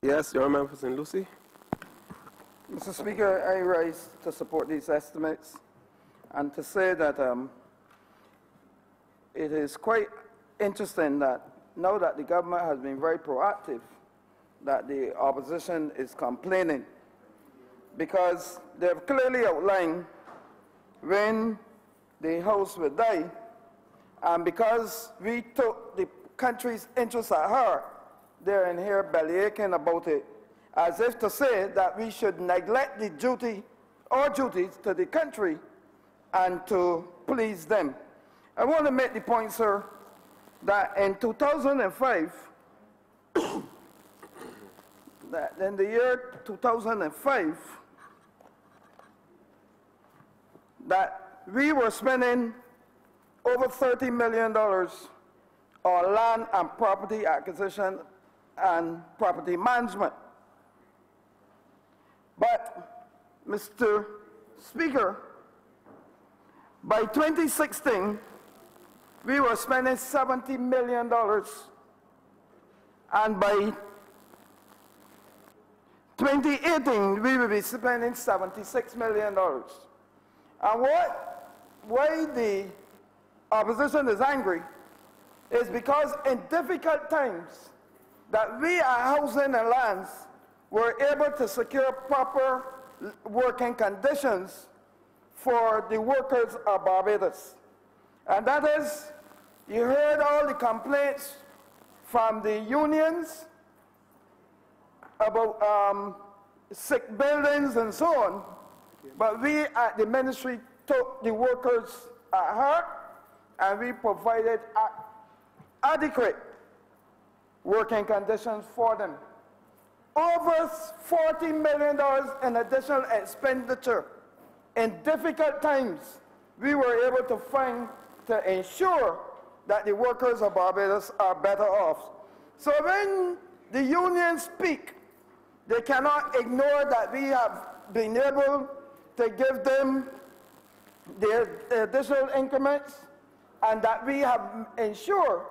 Yes, your member for St. Lucie. Mr. Speaker, I rise to support these estimates and to say that it is quite interesting that now that the government has been very proactive, that the opposition is complaining, because they have clearly outlined when the House will die, and because we took the country's interests at heart, they're in here bellyaching about it, as if to say that we should neglect the duty or duties to the country and to please them. I want to make the point, sir, that in 2005, that in the year 2005, that we were spending over $30 million on land and property acquisition and property management. But, Mr. Speaker, by 2016, we were spending $70 million, and by 2018, we will be spending $76 million. And why the opposition is angry is because in difficult times that we at Housing and Lands were able to secure proper working conditions for the workers of Barbados. And that is, you heard all the complaints from the unions about sick buildings and so on, but we at the ministry took the workers at heart and we provided adequate working conditions for them. Over $40 million in additional expenditure. In difficult times, we were able to find to ensure that the workers of Barbados are better off. So when the unions speak, they cannot ignore that we have been able to give them their additional increments and that we have ensured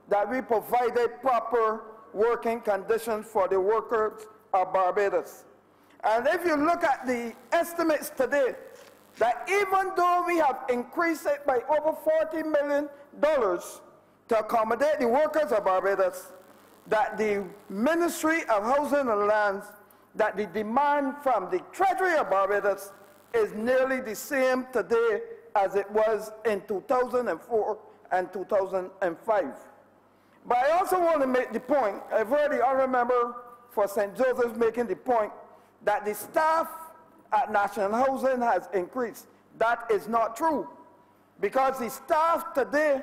that we provided proper working conditions for the workers of Barbados. And if you look at the estimates today, that even though we have increased it by over $40 million to accommodate the workers of Barbados, that the Ministry of Housing and Lands, that the demand from the Treasury of Barbados is nearly the same today as it was in 2004 and 2005. But I also want to make the point, I've heard the honourable member for St. Joseph's making the point that the staff at National Housing has increased. That is not true, because the staff today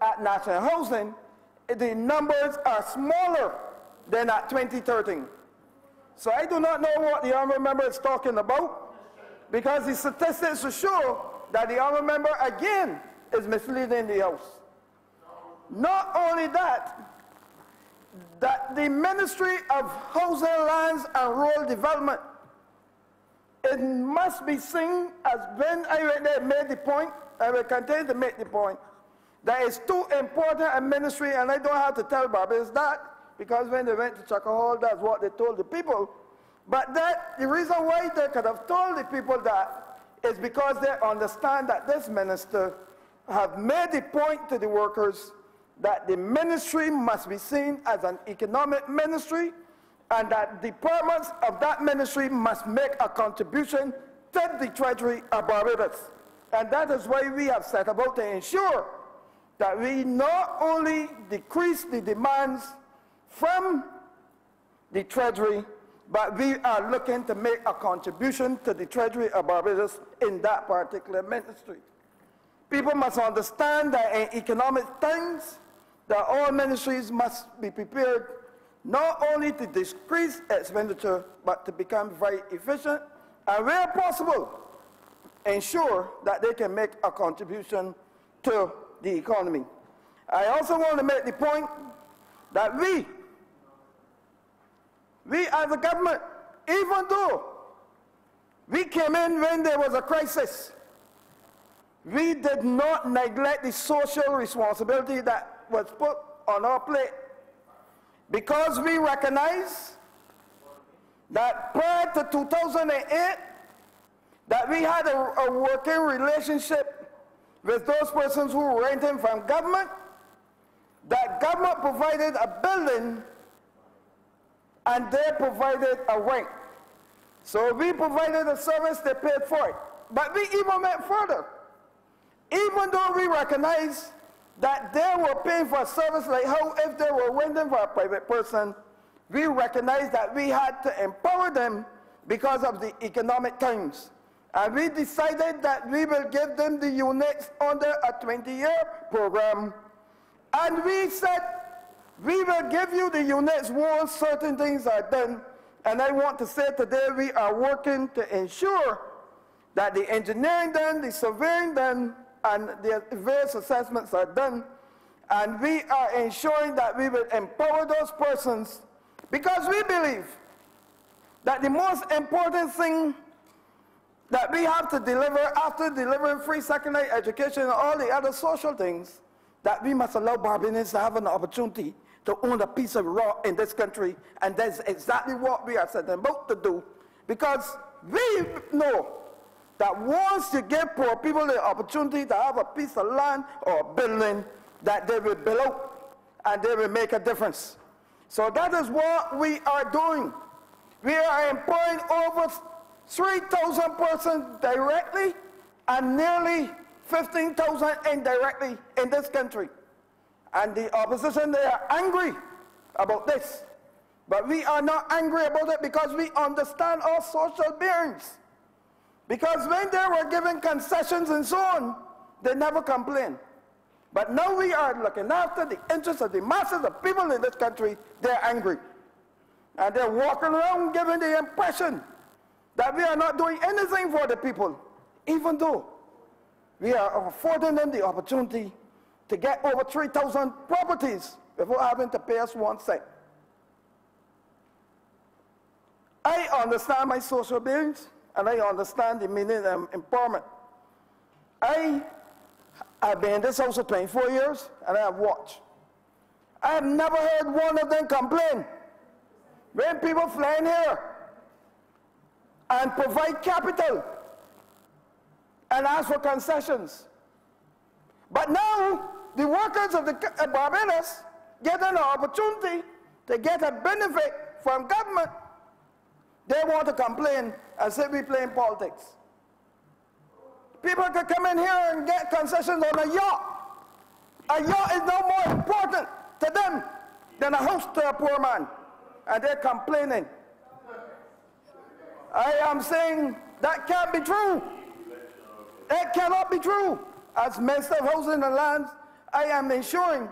at National Housing, the numbers are smaller than at 2013. So I do not know what the honourable member is talking about, because the statistics show that the honourable member again is misleading the House. Not only that, that the Ministry of Housing, Lands and Rural Development, it must be seen as when I made the point, I will continue to make the point, that it's too important a ministry, and I don't have to tell Barbados that, because when they went to Chaka Hall, that's what they told the people. But that, the reason why they could have told the people that is because they understand that this minister have made the point to the workers that the ministry must be seen as an economic ministry, and that departments of that ministry must make a contribution to the Treasury of Barbados. And that is why we have set about to ensure that we not only decrease the demands from the Treasury, but we are looking to make a contribution to the Treasury of Barbados in that particular ministry. People must understand that in economic times, that all ministries must be prepared not only to decrease expenditure, but to become very efficient, and where possible, ensure that they can make a contribution to the economy. I also want to make the point that we as a government, even though we came in when there was a crisis, we did not neglect the social responsibility that was put on our plate, because we recognize that prior to 2008, that we had a working relationship with those persons who were renting from government, that government provided a building and they provided a rent. So we provided a service, they paid for it. But we even went further. Even though we recognize that they were paying for a service like how if they were renting for a private person, we recognize that we had to empower them because of the economic times. And we decided that we will give them the units under a 20-year program. And we said, we will give you the units once certain things are done. And I want to say today we are working to ensure that the engineering done, the surveying done, and the various assessments are done. And we are ensuring that we will empower those persons because we believe that the most important thing that we have to deliver after delivering free secondary education and all the other social things, that we must allow Barbadians to have an opportunity to own a piece of rock in this country, and that's exactly what we are set about to do, because we know that once you give poor people the opportunity to have a piece of land or a building, that they will build out and they will make a difference. So that is what we are doing. We are employing over 3,000 persons directly and nearly 15,000 indirectly in this country. And the opposition, they are angry about this. But we are not angry about it because we understand our social bearings. Because when they were given concessions and so on, they never complained. But now we are looking after the interests of the masses of people in this country, they're angry. And they're walking around giving the impression that we are not doing anything for the people, even though we are affording them the opportunity to get over 3,000 properties without having to pay us 1 cent. I understand my social beings, and I understand the meaning of empowerment. I have been in this house for 24 years, and I have watched. I have never heard one of them complain when people fly in here and provide capital and ask for concessions. But now, the workers of the Barbados get an opportunity to get a benefit from government. They want to complain and say we're playing politics. People could come in here and get concessions on a yacht. A yacht is no more important to them than a house to a poor man. And they're complaining. I am saying that can't be true. It cannot be true. As Minister of Housing and Lands, I am ensuring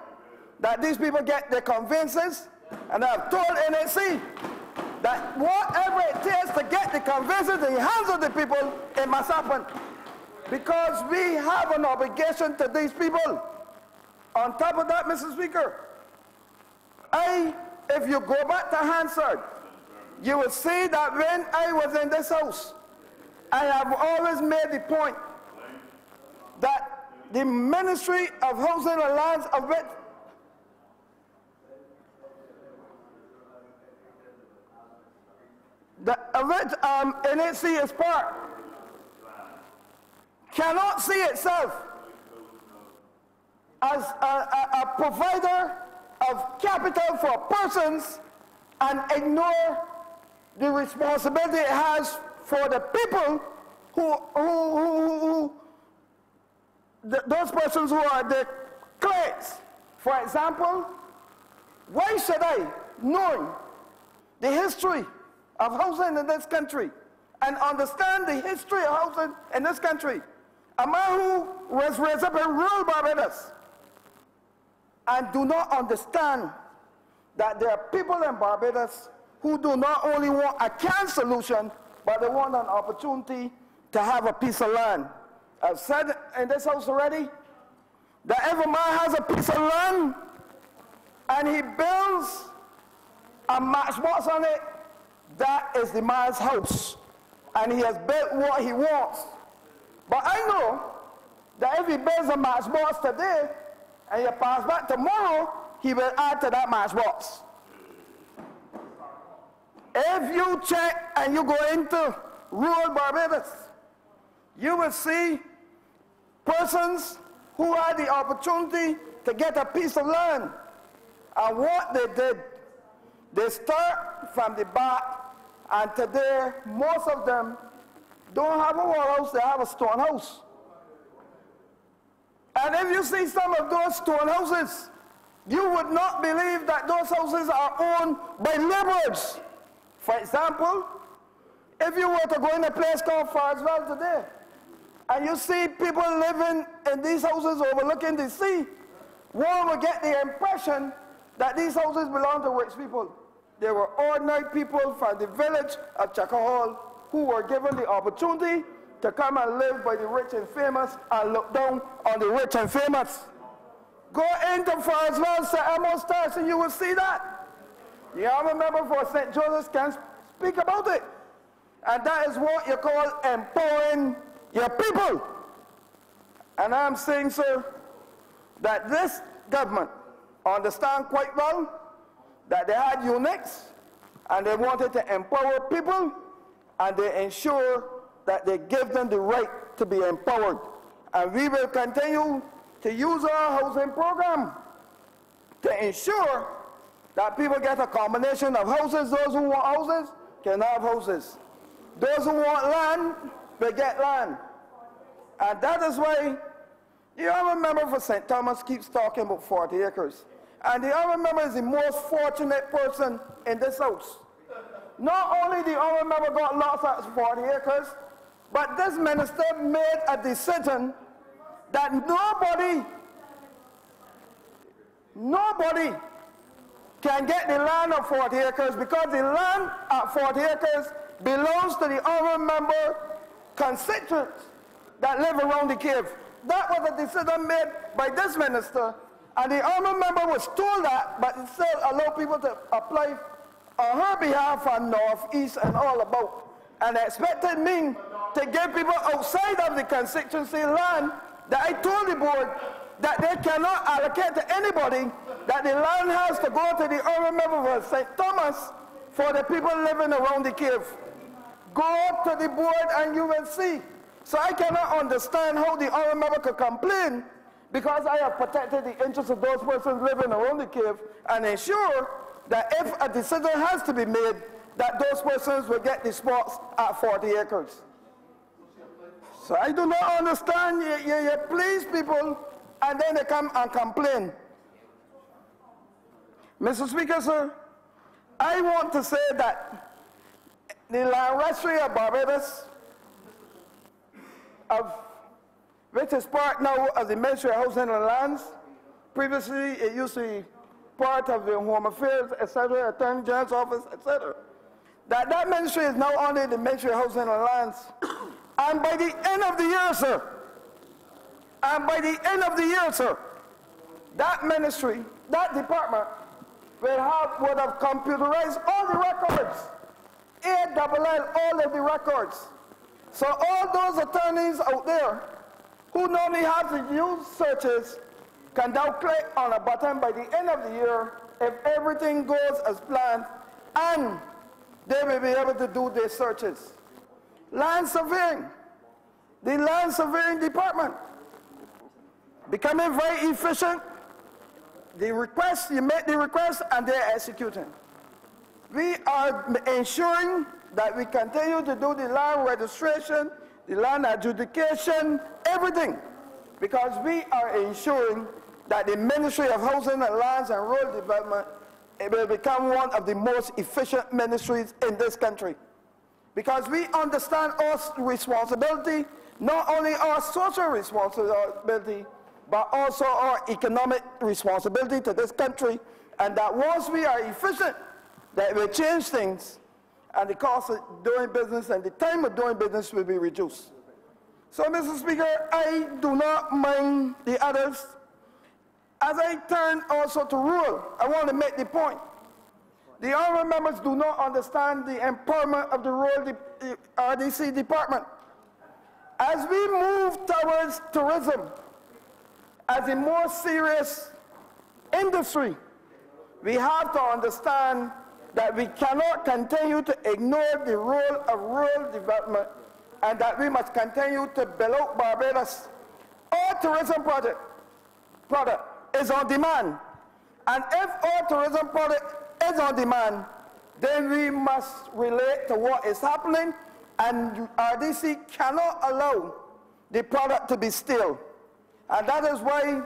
that these people get their conveyances, and I have told NHC that whatever it takes to get the conveyances in the hands of the people, it must happen. Because we have an obligation to these people. On top of that, Mr. Speaker, if you go back to Hansard, you will see that when I was in this house, I have always made the point that the Ministry of Housing and Lands, of which NHC is part, cannot see itself as a provider of capital for persons and ignore the responsibility it has for the people those persons who are the clients. For example, why should I, knowing the history of housing in this country and understand the history of housing in this country, a man who was raised up in rural Barbados and do not understand that there are people in Barbados who do not only want a canned solution, but they want an opportunity to have a piece of land. I've said in this house already that if a man has a piece of land and he builds a matchbox on it, that is the man's house. And he has built what he wants. But I know that if he builds a matchbox today and he pass back tomorrow, he will add to that matchbox. If If you check and you go into rural Barbados, you will see persons who had the opportunity to get a piece of land. And what they did, they start from the back, and today, most of them don't have a wall house, they have a stone house. And if you see some of those stone houses, you would not believe that those houses are owned by laborers. For example, if you were to go in a place called Farsville today, and you see people living in these houses overlooking the sea, one would get the impression that these houses belong to rich people. They were ordinary people from the village of Chakahol who were given the opportunity to come and live by the rich and famous and look down on the rich and famous. Go into Farsville, St. Amos Terrace, and you will see that. You have a member for St. Joseph's can speak about it. And that is what you call empowering your people. And I'm saying, sir, that this government understand quite well that they had eunuchs and they wanted to empower people, and they ensure that they give them the right to be empowered. And we will continue to use our housing program to ensure that people get a combination of houses. Those who want houses can have houses. Those who want land, they get land. And that is why the other member for St. Thomas keeps talking about 40 acres. And the other member is the most fortunate person in this house. Not only the other member got lots of 40 acres, but this minister made a decision that nobody can get the land of 40 acres because the land at 40 acres belongs to the other member constituents that live around the cave. That was a decision made by this minister, and the other member was told that, but it still allowed people to apply on her behalf on North, East, and all about, and expected me to give people outside of the constituency land that I told the board that they cannot allocate to anybody, that the land has to go to the other member of St. Thomas for the people living around the cave. Go to the board and you will see. So I cannot understand how the other member could complain because I have protected the interests of those persons living around the cave and ensure that if a decision has to be made, that those persons will get the spots at 40 acres. So I do not understand, you please people, and then they come and complain. Mr. Speaker, sir, I want to say that the land registry of Barbados, which is part now of the Ministry of Housing and Lands, previously it used to be part of the Home Affairs, etc., Attorney General's Office, etc., that ministry is now under the Ministry of Housing and Lands. And by the end of the year, sir, that ministry, that department, would have computerized all the records, ALL, all of the records. So all those attorneys out there who normally have to use searches can now click on a button by the end of the year if everything goes as planned, and they will be able to do their searches. Land surveying, the land surveying department, becoming very efficient. The request, you make the request and they're executing. We are ensuring that we continue to do the land registration, the land adjudication, everything, because we are ensuring that the Ministry of Housing and Lands and Rural Development, it will become one of the most efficient ministries in this country. Because we understand our responsibility, not only our social responsibility, but also our economic responsibility to this country, and that once we are efficient, that will change things, and the cost of doing business and the time of doing business will be reduced. So, Mr. Speaker, I do not mind the others. As I turn also to rural, I want to make the point. The honorable members do not understand the empowerment of the rural RDC department. As we move towards tourism as a more serious industry, we have to understand that we cannot continue to ignore the role of rural development and that we must continue to build out Barbados. All tourism product is on demand. And if all tourism product is on demand, then we must relate to what is happening, and RDC cannot allow the product to be still. And that is why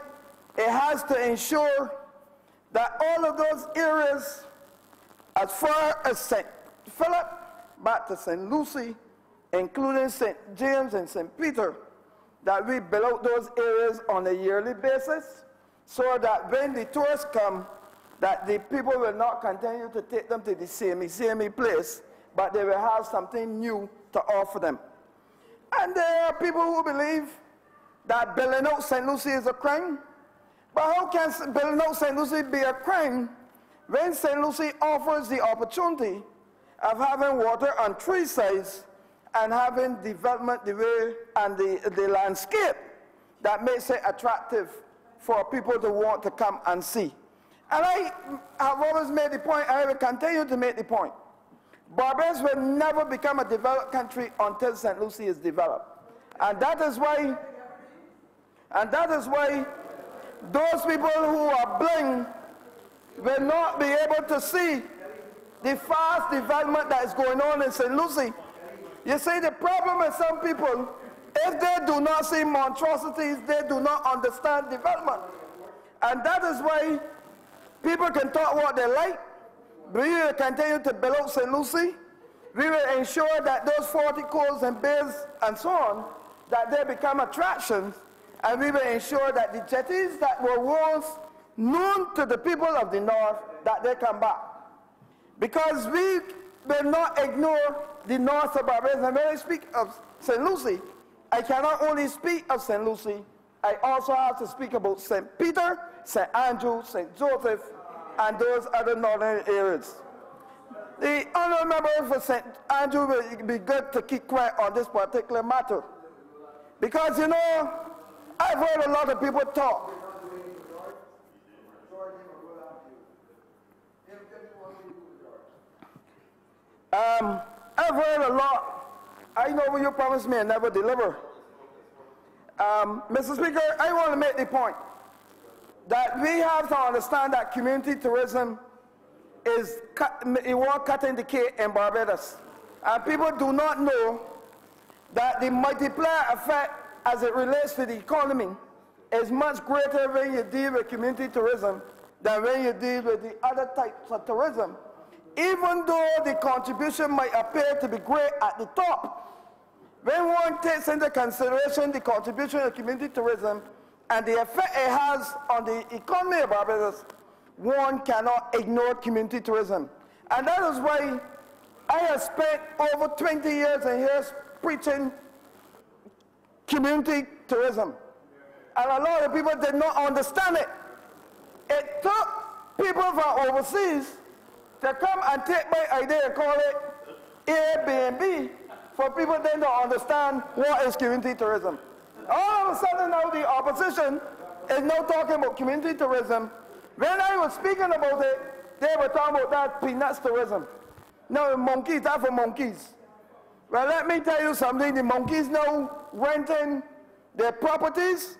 it has to ensure that all of those areas, as far as St. Philip back to St. Lucie, including St. James and St. Peter, that we build out those areas on a yearly basis so that when the tourists come, that the people will not continue to take them to the same place, but they will have something new to offer them. And there are people who believe that building out St. Lucie is a crime. But how can building out St. Lucie be a crime when St. Lucie offers the opportunity of having water on three sides and having development the way and the landscape that makes it attractive for people to want to come and see? And I have always made the point, and I will continue to make the point. Barbados will never become a developed country until St. Lucie is developed. And that is why those people who are blind will not be able to see the fast development that is going on in St. Lucie. You see, the problem with some people, if they do not see monstrosities, they do not understand development. And that is why people can talk what they like. We will continue to build out St. Lucie. We will ensure that those 40 coves and bays and so on, that they become attractions. And we will ensure that the jetties that were once known to the people of the North, that they come back. Because we will not ignore the North of Barbados. And when I speak of St. Lucie, I cannot only speak of St. Lucie, I also have to speak about St. Peter, St. Andrew, St. Joseph, and those other northern areas. The honorable member for St. Andrew will be good to keep quiet on this particular matter. Because, you know, I've heard a lot of people talk. I've heard a lot. I know what you promised me and never deliver. Mr. Speaker, I want to make the point that we have to understand that community tourism is cutting the cake in Barbados. And people do not know that the multiplier effect as it relates to the economy is much greater when you deal with community tourism than when you deal with the other types of tourism. Even though the contribution might appear to be great at the top, when one takes into consideration the contribution of community tourism and the effect it has on the economy of Barbados, one cannot ignore community tourism. And that is why I have spent over 20 years in here preaching community tourism. And a lot of people did not understand it. It took people from overseas to come and take my idea and call it Airbnb for people then to understand what is community tourism. All of a sudden now the opposition is now talking about community tourism. When I was speaking about it, they were talking about that peanuts tourism. No, monkeys, that's for monkeys. Well, let me tell you something. The monkeys now renting their properties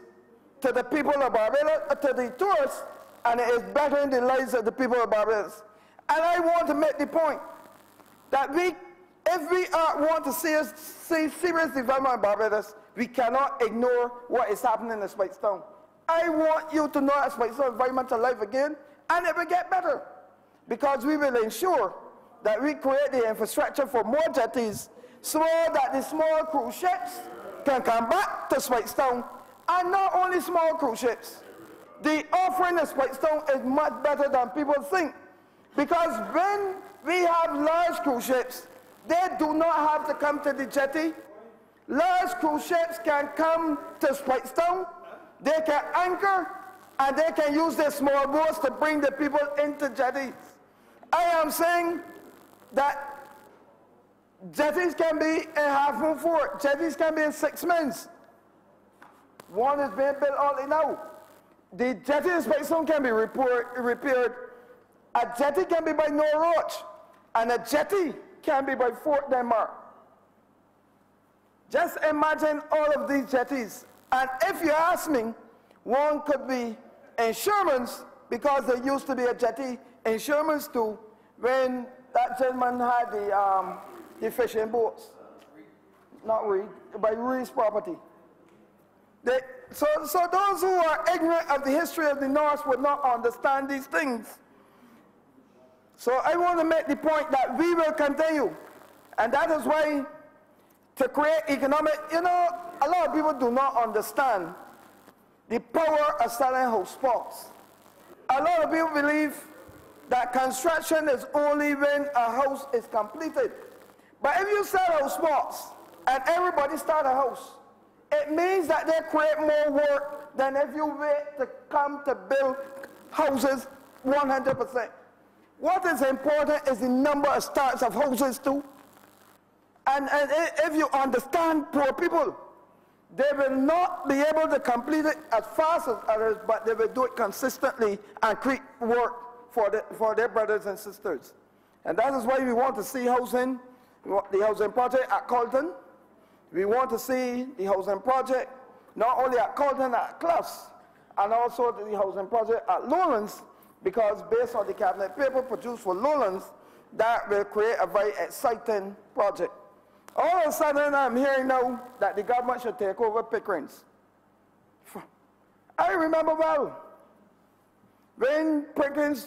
to the people of Barbados, to the tourists, and it is bettering the lives of the people of Barbados. And I want to make the point that if we want to see serious development in Barbados, we cannot ignore what is happening in Spikestown. I want you to know that Spikestown is very much alive again, and it will get better, because we will ensure that we create the infrastructure for more jetties so that the small cruise ships can come back to Spikestown. And not only small cruise ships. The offering of Spikestown is much better than people think. Because when we have large cruise ships, they do not have to come to the jetty. Large cruise ships can come to Spikestown, they can anchor, and they can use their small boats to bring the people into jetties. I am saying that jetties can be in Half Moon Fort, jetties can be in 6 months. One is being built only now. The jetty in Spikestown can be repaired. A jetty can be by no roach. and a jetty can be by Fort Denmark. Just imagine all of these jetties. And if you ask me, one could be in Sherman's, because there used to be a jetty in Sherman's too, when that gentleman had the fishing boats. Not Reed, by Reed's property. So those who are ignorant of the history of the North would not understand these things. So I want to make the point that we will continue. And that is why, to create economic, you know, a lot of people do not understand the power of selling house plots. A lot of people believe that construction is only when a house is completed. But if you sell house plots and everybody start a house, it means that they create more work than if you wait to come to build houses 100%. What is important is the number of starts of houses too. And if you understand poor people, they will not be able to complete it as fast as others, but they will do it consistently and create work for their brothers and sisters. And that is why we want to see housing, the housing project at Carlton. We want to see the housing project not only at Carlton, at Cloughs, and also the housing project at Lowlands, because based on the cabinet paper produced for Lowlands, that will create a very exciting project. All of a sudden, I'm hearing now that the government should take over Pickering's. I remember well, when Pickering's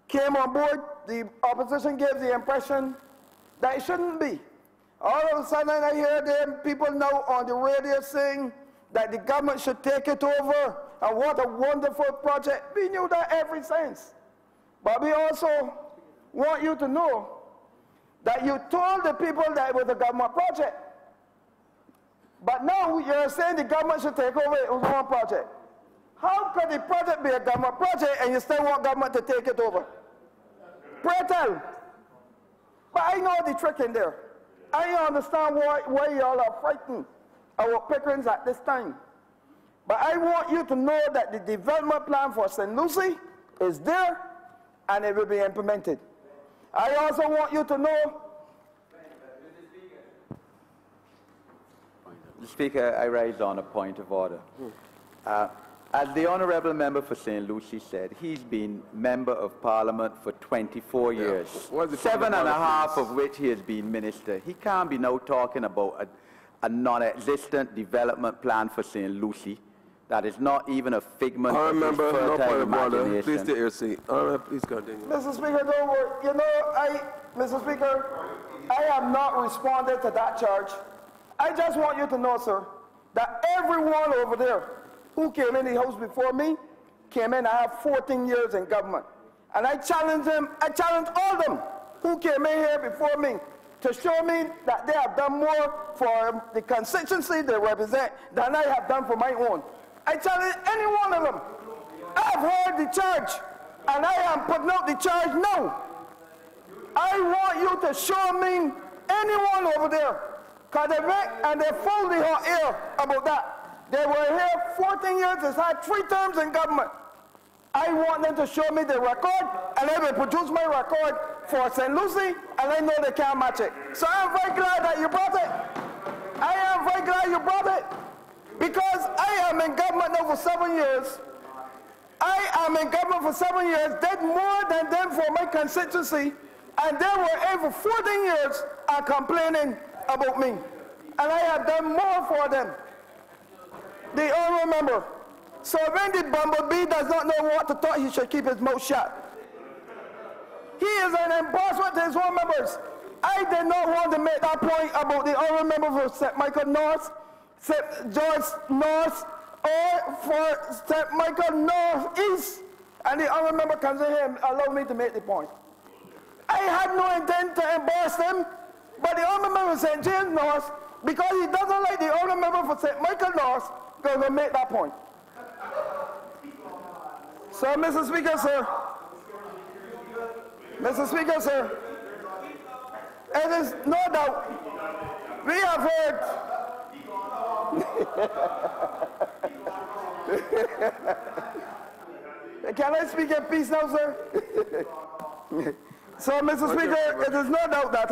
came on board, the opposition gave the impression that it shouldn't be. All of a sudden, I hear them people now on the radio saying that the government should take it over, and what a wonderful project. We knew that ever since. But we also want you to know that you told the people that it was a government project. But now you're saying the government should take over, it was one project. How could the project be a government project and you still want government to take it over? Pray tell. But I know the trick in there. I understand why y'all are frightened about Pickering's at this time. But I want you to know that the development plan for St. Lucie is there and it will be implemented. I also want you to know. Mr. Speaker, I rise on a point of order. As the honourable member for St. Lucie said, he's been Member of Parliament for 24 years, 7.5 of which he has been Minister. He can't be now talking about a non-existent development plan for St. Lucie that is not even a figment of his fertile imagination. Please take your seat. Please continue. Mr. Speaker, don't worry. You know, Mr. Speaker, I have not responded to that charge. I just want you to know, sir, that everyone over there who came in the house before me came in. I have 14 years in government. And I challenge them, I challenge all of them who came in here before me to show me that they have done more for the constituency they represent than I have done for my own. I challenge any one of them. I have heard the charge, and I am putting out the charge now. I want you to show me anyone over there, because they went and they folded her ear about that. They were here 14 years, they had 3 terms in government. I want them to show me the record, and I will produce my record for St. Lucie, and I know they can't match it. So I'm very glad that you brought it. I am very glad you brought it, because I am in government now for 7 years. I am in government for 7 years, did more than them for my constituency, and they were here for 14 years and complaining about me. And I have done more for them. The honourable member. So when the bumblebee does not know what to talk, he should keep his mouth shut. He is an embarrassment to his own members. I did not want to make that point about the honourable member for St. Michael North, St. George North, or for St. Michael North East. And the honourable member comes in here and allow me to make the point. I had no intent to embarrass them, but the honourable member for St. James North, because he doesn't like the honourable member for St. Michael North, going to make that point. So, Mr. Speaker, sir. Mr. Speaker, sir. It is no doubt. We have heard. Can I speak in peace now, sir? So, Mr. Speaker, it is no doubt that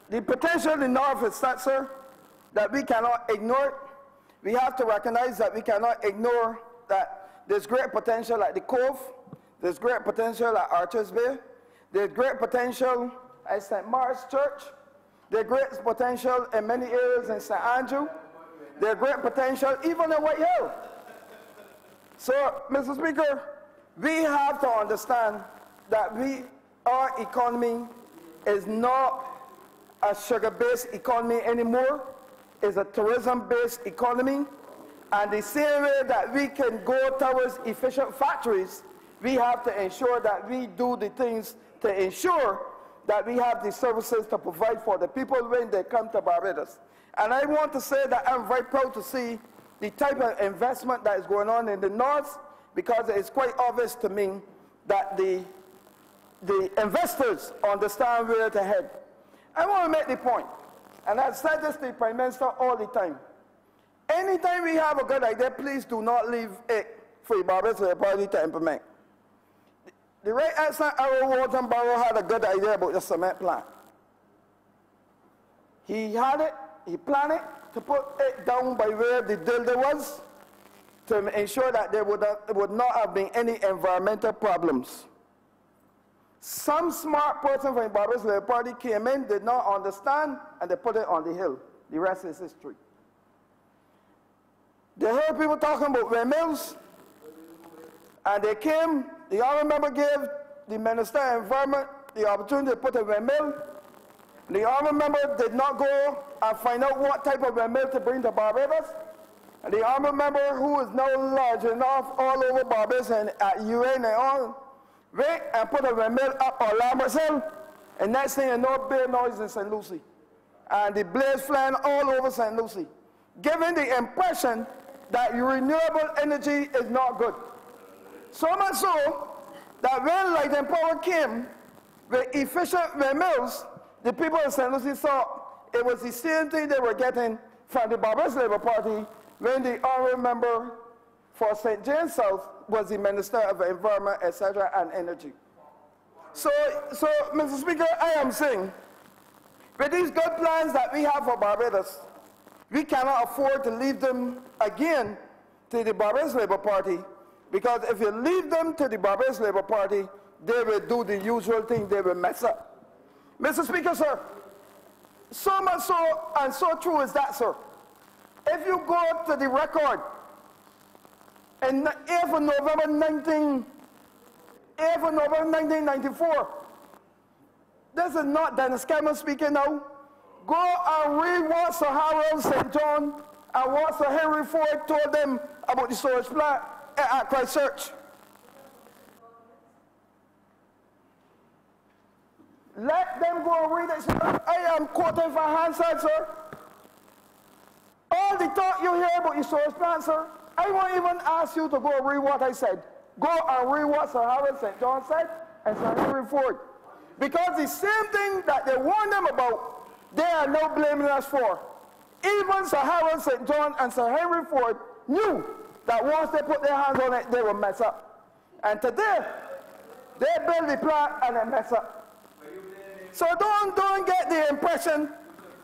the potential in the North is that, sir, that we cannot ignore it. We have to recognize that we cannot ignore that there's great potential at the Cove, there's great potential at Archers Bay, there's great potential at St. Mark's Church, there's great potential in many areas in St. Andrew, there's great potential even in White Hill. So, Mr. Speaker, we have to understand that our economy is not a sugar-based economy anymore. It's a tourism-based economy. And the same way that we can go towards efficient factories, we have to ensure that we do the things to ensure that we have the services to provide for the people when they come to Barbados. And I want to say that I'm very proud to see the type of investment that is going on in the North, because it's quite obvious to me that the investors understand where to head. I want to make the point, and I've said this to the Prime Minister all the time. Anytime we have a good idea, please do not leave it for the Barbados Labour Party to implement. The Right Excellent Arrow Walton Barrow had a good idea about the cement plant. He had it, he planned it to put it down by where the dildo was to ensure that there would not have been any environmental problems. Some smart person from the Barbados Labour Party came in, did not understand, and they put it on the hill. The rest is history. They heard people talking about windmills, and they came, the honourable member gave the Minister of Environment the opportunity to put a windmill. The honourable member did not go and find out what type of windmill to bring to Barbados. And the honourable member, who is now large enough all over Barbados and at UN and all, went and put a windmill up on Lambert's Hill, and next thing you know, big noise in St. Lucie. And the blaze flying all over St. Lucie, giving the impression that renewable energy is not good. So much so that when Light and Power came with efficient windmills, the people of St. Lucie thought it was the same thing they were getting from the Barbados Labour Party when the honourable member for St. James South was the Minister of Environment, etc., and Energy. So, Mr. Speaker, I am saying, with these good plans that we have for Barbados, we cannot afford to leave them again to the Barbados Labour Party, because if you leave them to the Barbados Labour Party, they will do the usual thing, they will mess up. Mr. Speaker, sir, so much so, and so true is that, sir. If you go to the record, in 8th of November 1994, this is not Dennis Kellman speaking now. Go and read what Sir Harold St. John and what Sir Henry Ford told them about the storage plant at Christchurch. Let them go and read it, sir. I am quoting from Hansard, sir. All the talk you hear about the storage plant, sir, I won't even ask you to go and read what I said. Go and read what Sir Harold St. John said and Sir Henry Ford. Because the same thing that they warned them about, they are now blaming us for. Even Sir Harold St. John and Sir Henry Ford knew that once they put their hands on it, they would mess up. And today, they build the plant and they mess up. So don't get the impression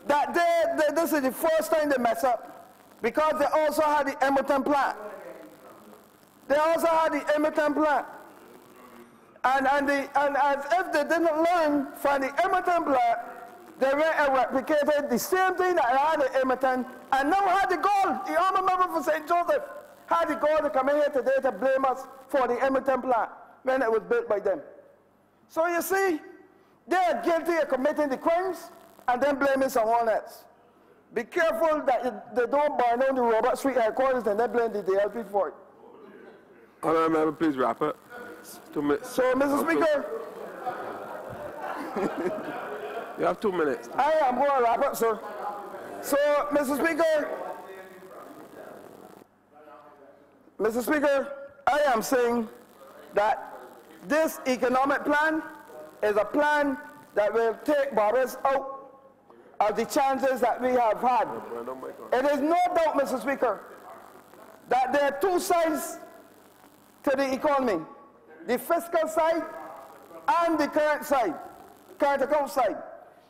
that this is the first time they mess up. Because they also had the Emerton plant. They also had the Emerton plant. And as if they didn't learn from the Emerton plant, they went and replicated the same thing that they had at Emerton, and now had the gall. The honourable member for St. Joseph had the gall to come in here today to blame us for the Emerton plant when it was built by them. So you see, they are guilty of committing the crimes and then blaming someone else. Be careful that they don't burn down the Robert Street headquarters and then blame the DLP for it. Honourable member, please wrap up. 2 minutes. So, Mr. Speaker, you have 2 minutes. I am going to wrap up, sir. So, Mr. Speaker, I am saying that this economic plan is a plan that will take Barbados out of the chances that we have had. It is no doubt, Mr. Speaker, that there are two sides to the economy. The fiscal side and the current side, current account side.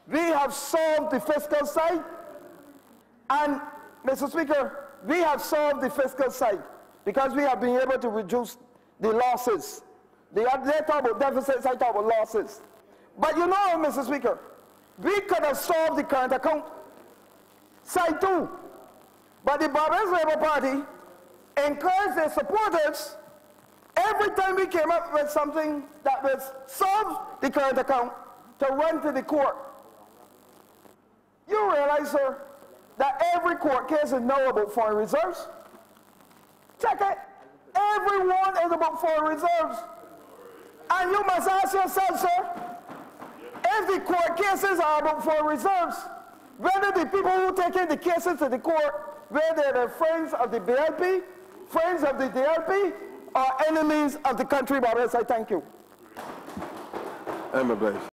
We have solved the fiscal side, and, Mr. Speaker, we have solved the fiscal side because we have been able to reduce the losses. They talk about deficits, I talk about losses. But you know, Mr. Speaker, we could have solved the current account side too. But the Barbados Labour Party encouraged their supporters every time we came up with something that would solve the current account to run to the court. You realize, sir, that every court case is now about foreign reserves? Check it. Every one is about foreign reserves. And you must ask yourself, sir, if the court cases are about foreign reserves, whether the people who take in the cases to the court, whether they're friends of the BLP, friends of the DLP, or enemies of the country, Barbados, I thank you.